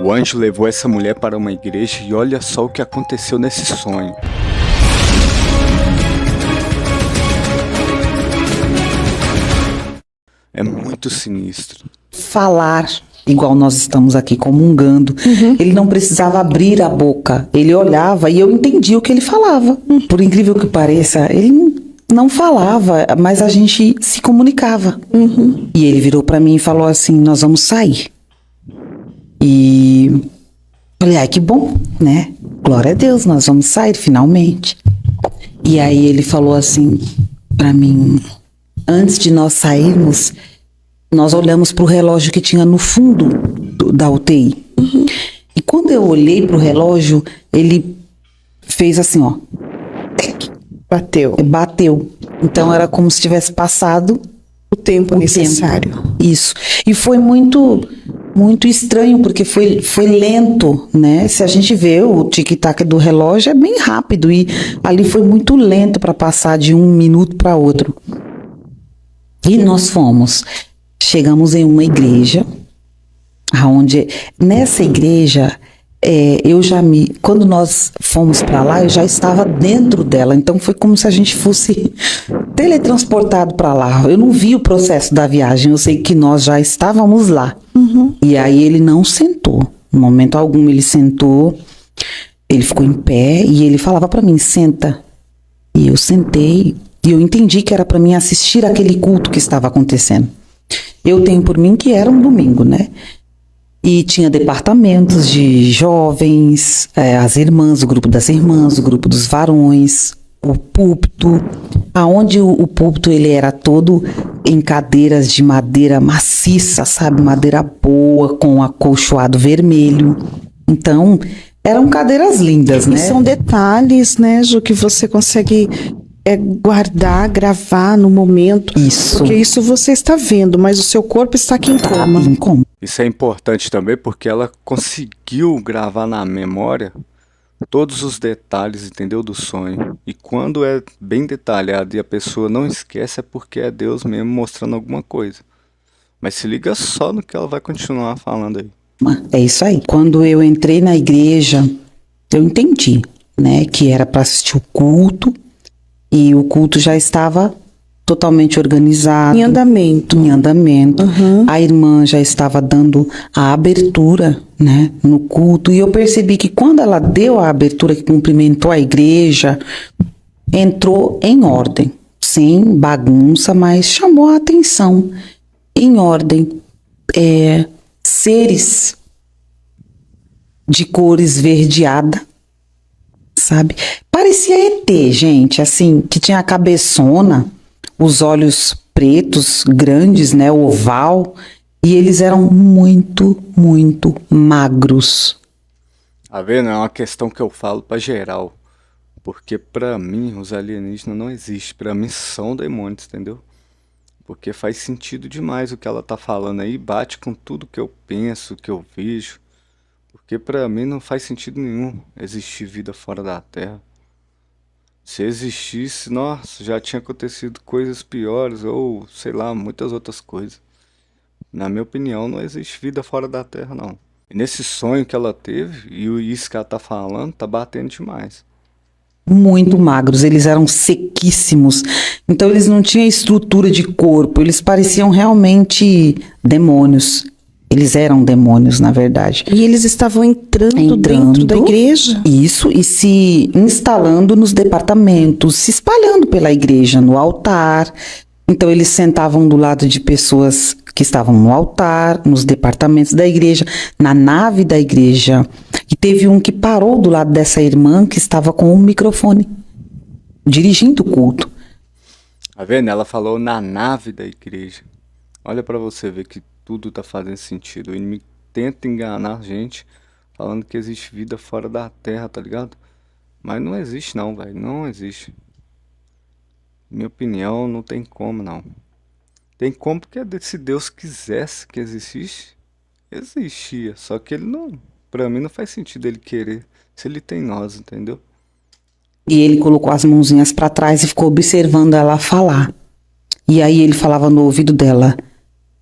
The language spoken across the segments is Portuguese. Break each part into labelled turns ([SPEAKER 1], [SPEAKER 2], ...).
[SPEAKER 1] O anjo levou essa mulher para uma igreja e olha só o que aconteceu nesse sonho. É muito sinistro.
[SPEAKER 2] Falar, igual nós estamos aqui comungando, ele não precisava abrir a boca. Ele olhava e eu entendia o que ele falava. Por incrível que pareça, ele não falava, mas a gente se comunicava. E ele virou pra mim e falou assim: nós vamos sair. E falei: ai, que bom, né? Glória a Deus, nós vamos sair finalmente. E aí ele falou assim pra mim: antes de nós sairmos, nós olhamos pro relógio que tinha no fundo da UTI. E quando eu olhei pro relógio, ele fez assim, ó. Bateu. Então era como se tivesse passado
[SPEAKER 3] O tempo necessário.
[SPEAKER 2] Isso. E foi muito estranho, porque foi lento, né? Se a gente vê o tic-tac do relógio, é bem rápido. E ali foi muito lento para passar de um minuto para outro. E nós fomos. Chegamos em uma igreja, onde nessa igreja, quando nós fomos para lá, eu já estava dentro dela. Então foi como se a gente fosse teletransportado para lá. Eu não vi o processo da viagem, eu sei que nós já estávamos lá. E aí ele não sentou. No momento algum ele sentou, ele ficou em pé e ele falava para mim: senta. E eu sentei e eu entendi que era para mim assistir aquele culto que estava acontecendo. Eu tenho por mim que era um domingo, né? E tinha departamentos de jovens, as irmãs, o grupo das irmãs, o grupo dos varões, o púlpito, aonde o púlpito ele era todo em cadeiras de madeira maciça, sabe? Madeira boa, com acolchoado vermelho. Então, eram cadeiras lindas, né?
[SPEAKER 3] E são detalhes, né, Ju, que você consegue guardar, gravar no momento.
[SPEAKER 2] Isso.
[SPEAKER 3] Porque isso você está vendo, mas o seu corpo está aqui em coma.
[SPEAKER 2] Em coma.
[SPEAKER 1] Isso é importante também porque ela conseguiu gravar na memória todos os detalhes, entendeu, do sonho. E quando é bem detalhado e a pessoa não esquece, é porque é Deus mesmo mostrando alguma coisa. Mas se liga só no que ela vai continuar falando aí.
[SPEAKER 2] É isso aí. Quando eu entrei na igreja, eu entendi, né, que era para assistir o culto, e o culto já estava totalmente organizado.
[SPEAKER 3] Em andamento.
[SPEAKER 2] A irmã já estava dando a abertura, né, no culto. E eu percebi que quando ela deu a abertura, que cumprimentou a igreja, entrou em ordem. Sem bagunça, mas chamou a atenção. Em ordem. Seres de cor esverdeada, sabe? Parecia ET, gente, assim, que tinha a cabeçona, os olhos pretos, grandes, né, oval, e eles eram muito, muito magros.
[SPEAKER 1] Tá vendo? É uma questão que eu falo pra geral. Porque pra mim, os alienígenas não existem. Pra mim são demônios, entendeu? Porque faz sentido demais o que ela tá falando aí. Bate com tudo que eu penso, que eu vejo. Porque pra mim não faz sentido nenhum existir vida fora da Terra. Se existisse, nossa, já tinha acontecido coisas piores ou, sei lá, muitas outras coisas. Na minha opinião, não existe vida fora da Terra, não. E nesse sonho que ela teve, e isso que ela tá falando, tá batendo demais.
[SPEAKER 2] Muito magros, eles eram sequíssimos. Então eles não tinham estrutura de corpo, eles pareciam realmente demônios. Eles eram demônios, na verdade.
[SPEAKER 3] E eles estavam entrando dentro da igreja?
[SPEAKER 2] Isso, e se instalando nos departamentos, se espalhando pela igreja, no altar. Então eles sentavam do lado de pessoas que estavam no altar, nos departamentos da igreja, na nave da igreja. E teve um que parou do lado dessa irmã que estava com um microfone, dirigindo o culto.
[SPEAKER 1] Tá vendo? Ela falou na nave da igreja. Olha pra você ver que tudo tá fazendo sentido. O inimigo tenta enganar a gente, falando que existe vida fora da Terra, tá ligado? Mas não existe não, velho. Não existe. Minha opinião, não tem como não. Tem como porque se Deus quisesse que existisse, existia. Só que ele não, pra mim não faz sentido ele querer, se ele tem nós, entendeu?
[SPEAKER 2] E ele colocou as mãozinhas para trás e ficou observando ela falar. E aí ele falava no ouvido dela: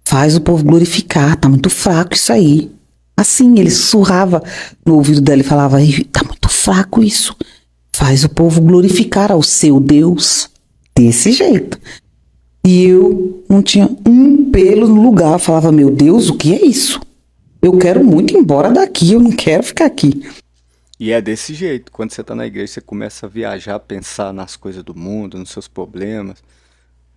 [SPEAKER 2] faz o povo glorificar, tá muito fraco isso aí. Assim, ele sussurrava no ouvido dela e falava: "Ih, tá muito fraco isso. Faz o povo glorificar ao seu Deus." Desse jeito. E eu não tinha um pelo no lugar. Eu falava: "Meu Deus, o que é isso? Eu quero muito ir embora daqui, eu não quero ficar aqui."
[SPEAKER 1] E é desse jeito. Quando você tá na igreja, você começa a viajar, pensar nas coisas do mundo, nos seus problemas,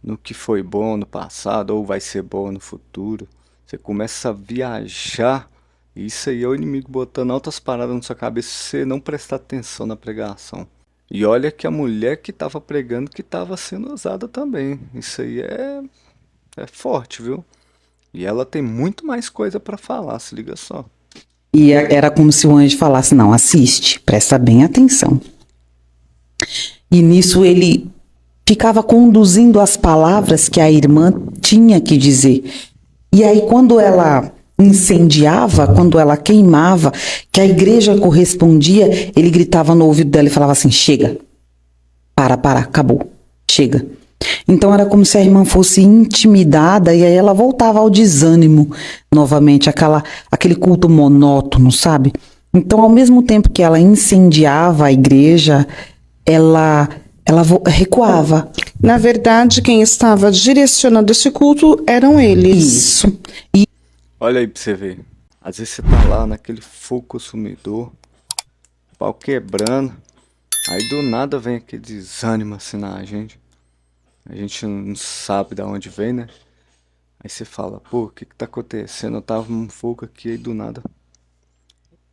[SPEAKER 1] no que foi bom no passado ou vai ser bom no futuro. Você começa a viajar. E isso aí é o inimigo botando altas paradas na sua cabeça se você não prestar atenção na pregação. E olha que a mulher que estava pregando que estava sendo usada também. Isso aí é forte, viu? E ela tem muito mais coisa para falar, se liga só.
[SPEAKER 2] E era como se o anjo falasse: "Não, assiste, presta bem atenção." E nisso ele ficava conduzindo as palavras que a irmã tinha que dizer. E aí, quando ela incendiava, quando ela queimava, que a igreja correspondia, ele gritava no ouvido dela e falava assim: "Chega, para, acabou, chega." Então era como se a irmã fosse intimidada e aí ela voltava ao desânimo novamente, aquele culto monótono, sabe? Então, ao mesmo tempo que ela incendiava a igreja, ela recuava.
[SPEAKER 3] Na verdade, quem estava direcionando esse culto eram eles.
[SPEAKER 2] Isso.
[SPEAKER 1] Olha aí pra você ver. Às vezes você tá lá naquele fogo consumidor, pau quebrando, aí do nada vem aquele desânimo assim na gente. A gente não sabe de onde vem, né? Aí você fala: "Pô, o que tá acontecendo? Eu tava num fogo aqui, aí do nada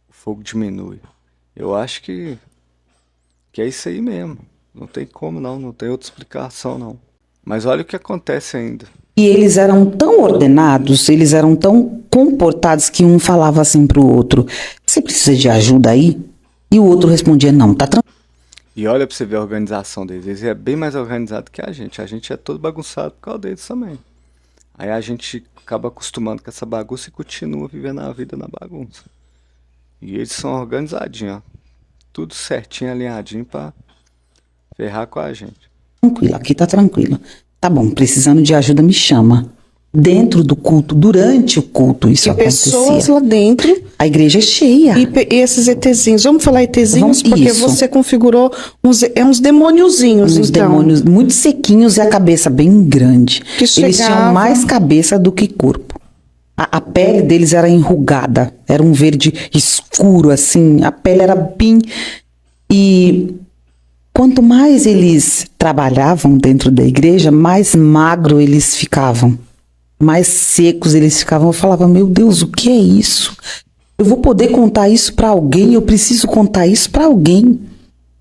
[SPEAKER 1] o fogo diminui." Eu acho que é isso aí mesmo. Não tem como não tem outra explicação não. Mas olha o que acontece ainda.
[SPEAKER 2] E eles eram tão ordenados, eles eram tão comportados que um falava assim pro outro: "Você precisa de ajuda aí?" E o outro respondia: "Não, tá tranquilo."
[SPEAKER 1] E olha pra você ver a organização deles. Eles é bem mais organizado que a gente. A gente é todo bagunçado por causa deles também. Aí a gente acaba acostumando com essa bagunça e continua vivendo a vida na bagunça. E eles são organizadinhos, ó. Tudo certinho, alinhadinho pra ferrar com a gente.
[SPEAKER 2] Tranquilo, aqui tá tranquilo. Tá bom, precisando de ajuda, me chama. Dentro do culto, durante o culto, isso
[SPEAKER 3] E pessoas
[SPEAKER 2] acontecia.
[SPEAKER 3] lá dentro.
[SPEAKER 2] A igreja é cheia.
[SPEAKER 3] E esses ETzinhos, vamos falar ETzinhos,
[SPEAKER 2] Vamos-
[SPEAKER 3] porque
[SPEAKER 2] isso.
[SPEAKER 3] você configurou uns demôniozinhos,
[SPEAKER 2] Uns
[SPEAKER 3] então.
[SPEAKER 2] demônios muito sequinhos e a cabeça bem grande.
[SPEAKER 3] Que
[SPEAKER 2] Eles tinham
[SPEAKER 3] chegavam-
[SPEAKER 2] mais cabeça do que corpo. A pele deles era enrugada, era um verde escuro, assim, a pele era bem... E quanto mais eles trabalhavam dentro da igreja, mais magro eles ficavam, mais secos eles ficavam. Eu falava: "Meu Deus, o que é isso? Eu vou poder contar isso para alguém? Eu preciso contar isso para alguém."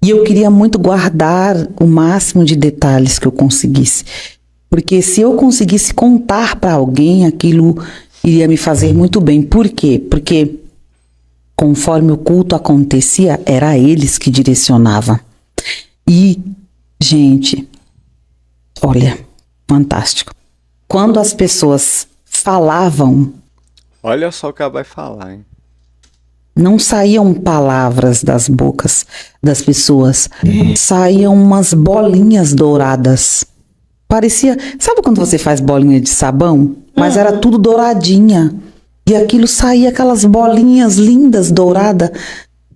[SPEAKER 2] E eu queria muito guardar o máximo de detalhes que eu conseguisse. Porque se eu conseguisse contar para alguém, aquilo iria me fazer muito bem. Por quê? Porque conforme o culto acontecia, era eles que direcionavam. E, gente, olha, fantástico. Quando as pessoas falavam,
[SPEAKER 1] Olha só o que ela vai falar, hein?
[SPEAKER 2] não saíam palavras das bocas das pessoas, saíam umas bolinhas douradas. Parecia, sabe quando você faz bolinha de sabão? Mas era tudo douradinha. E aquilo saía, aquelas bolinhas lindas, douradas,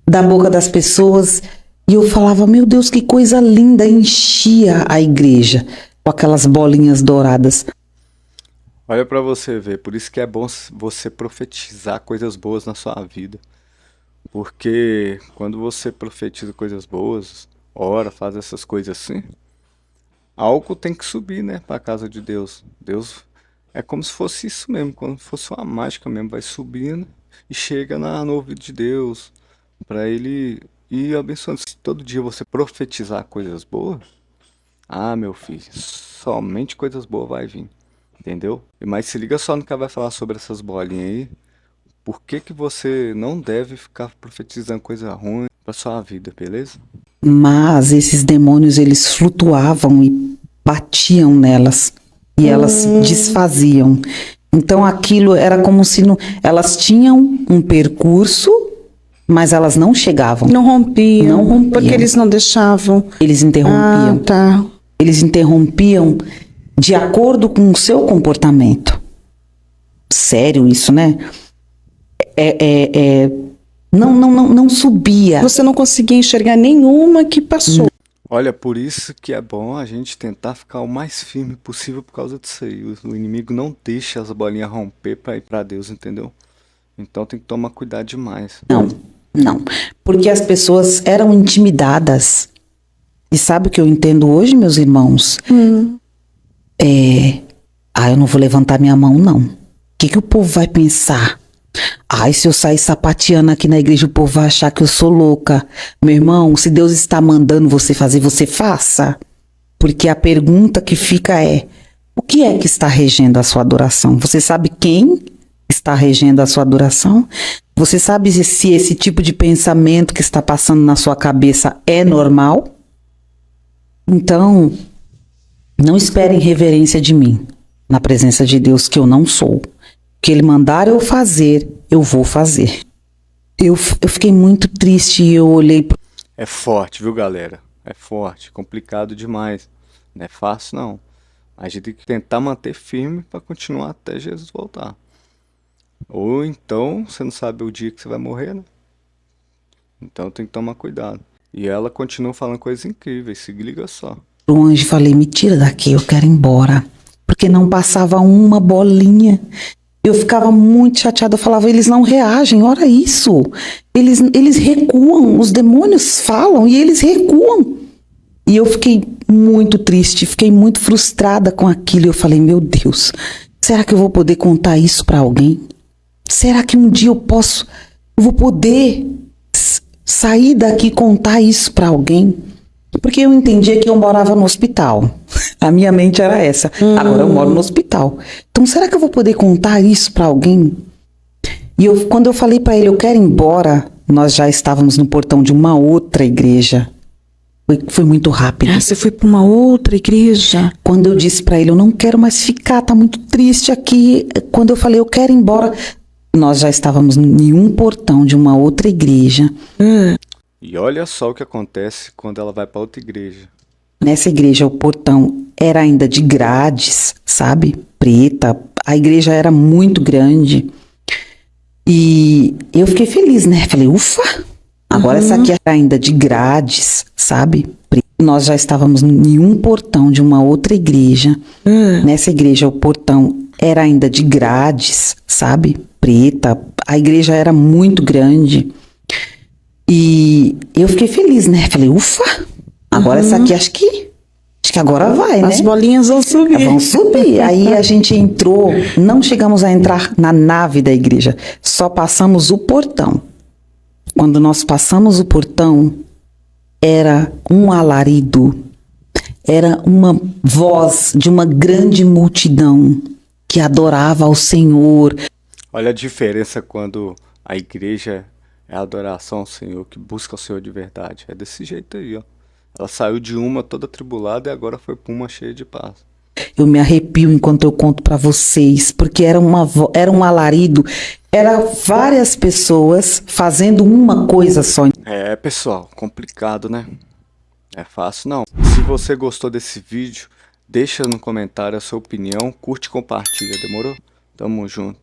[SPEAKER 2] da boca das pessoas. E eu falava: "Meu Deus, que coisa linda." Enchia a igreja com aquelas bolinhas douradas.
[SPEAKER 1] Olha pra você ver, por isso que é bom você profetizar coisas boas na sua vida. Porque quando você profetiza coisas boas, ora, faz essas coisas assim, algo tem que subir, né, pra casa de Deus. Deus é como se fosse isso mesmo, como se fosse uma mágica mesmo, vai subindo e chega no ouvido de Deus, pra ele ir abençoando. Se todo dia você profetizar coisas boas, ah, meu filho, somente coisas boas vai vir, entendeu? Mas se liga só no que ela vai falar sobre essas bolinhas aí. Por que que você não deve ficar profetizando coisa ruim pra sua vida, beleza?
[SPEAKER 2] Mas esses demônios, eles flutuavam e batiam nelas. E elas se desfaziam. Então aquilo era como se elas tinham um percurso, mas elas não chegavam.
[SPEAKER 3] Não rompiam.
[SPEAKER 2] Não rompiam.
[SPEAKER 3] Porque eles não deixavam.
[SPEAKER 2] Eles interrompiam.
[SPEAKER 3] Ah, tá.
[SPEAKER 2] Eles interrompiam de acordo com o seu comportamento. Sério isso, né? não subia.
[SPEAKER 3] Você não conseguia enxergar nenhuma que passou.
[SPEAKER 1] Olha, por isso que é bom a gente tentar ficar o mais firme possível por causa disso aí. O inimigo não deixa as bolinhas romper pra ir pra Deus, entendeu? Então tem que tomar cuidado demais.
[SPEAKER 2] Não. Porque as pessoas eram intimidadas. E sabe o que eu entendo hoje, meus irmãos? Eu não vou levantar minha mão, não. O que o povo vai pensar? Ai, se eu sair sapateando aqui na igreja, o povo vai achar que eu sou louca. Meu irmão, se Deus está mandando você fazer, você faça. Porque a pergunta que fica é: o que é que está regendo a sua adoração? Você sabe quem está regendo a sua adoração? Você sabe se esse tipo de pensamento que está passando na sua cabeça é normal? Então, não esperem reverência de mim, na presença de Deus, que eu não sou. O que Ele mandar eu fazer, eu vou fazer. Eu fiquei muito triste e eu olhei...
[SPEAKER 1] É forte, viu, galera? É forte, complicado demais. Não é fácil, não. A gente tem que tentar manter firme para continuar até Jesus voltar. Ou então, você não sabe o dia que você vai morrer, né? Então tem que tomar cuidado. E ela continua falando coisas incríveis, se liga só.
[SPEAKER 2] O anjo, falei: me tira daqui, eu quero ir embora. Porque não passava uma bolinha. Eu ficava muito chateada, eu falava: eles não reagem, olha isso. Eles recuam, os demônios falam e eles recuam. E eu fiquei muito triste, fiquei muito frustrada com aquilo. Eu falei: meu Deus, será que eu vou poder contar isso para alguém? Será que um dia eu vou poder sair daqui e contar isso para alguém? Porque eu entendia que eu morava no hospital. A minha mente era essa. Agora eu moro no hospital. Então, será que eu vou poder contar isso para alguém? E quando eu falei para ele: eu quero ir embora, nós já estávamos no portão de uma outra igreja. Foi muito rápido.
[SPEAKER 3] Você foi para uma outra igreja?
[SPEAKER 2] Quando eu disse para ele: eu não quero mais ficar, tá muito triste aqui. Quando eu falei: eu quero ir embora, nós já estávamos em um portão de uma outra igreja.
[SPEAKER 1] E olha só o que acontece quando ela vai para outra igreja.
[SPEAKER 2] Nessa igreja, o portão era ainda de grades, sabe? Preta. A igreja era muito grande. E eu fiquei feliz, né? Falei: ufa! Agora essa aqui era ainda de grades, sabe? Nós já estávamos em um portão de uma outra igreja. Nessa igreja, o portão era ainda de grades, sabe? Preta. A igreja era muito grande. E eu fiquei feliz, né? Falei: ufa! Agora essa aqui, acho que agora vai, né?
[SPEAKER 3] As bolinhas vão subir.
[SPEAKER 2] Vão subir. Aí a gente entrou, não chegamos a entrar na nave da igreja, só passamos o portão. Quando nós passamos o portão, era um alarido, era uma voz de uma grande multidão que adorava ao Senhor.
[SPEAKER 1] Olha a diferença quando a igreja é a adoração ao Senhor, que busca o Senhor de verdade. É desse jeito aí, ó. Ela saiu de uma toda atribulada e agora foi para uma cheia de paz.
[SPEAKER 2] Eu me arrepio enquanto eu conto para vocês, porque era um alarido, era várias pessoas fazendo uma coisa só.
[SPEAKER 1] É, pessoal, complicado, né? É fácil não. Se você gostou desse vídeo, deixa no comentário a sua opinião, curte e compartilha, demorou? Tamo junto.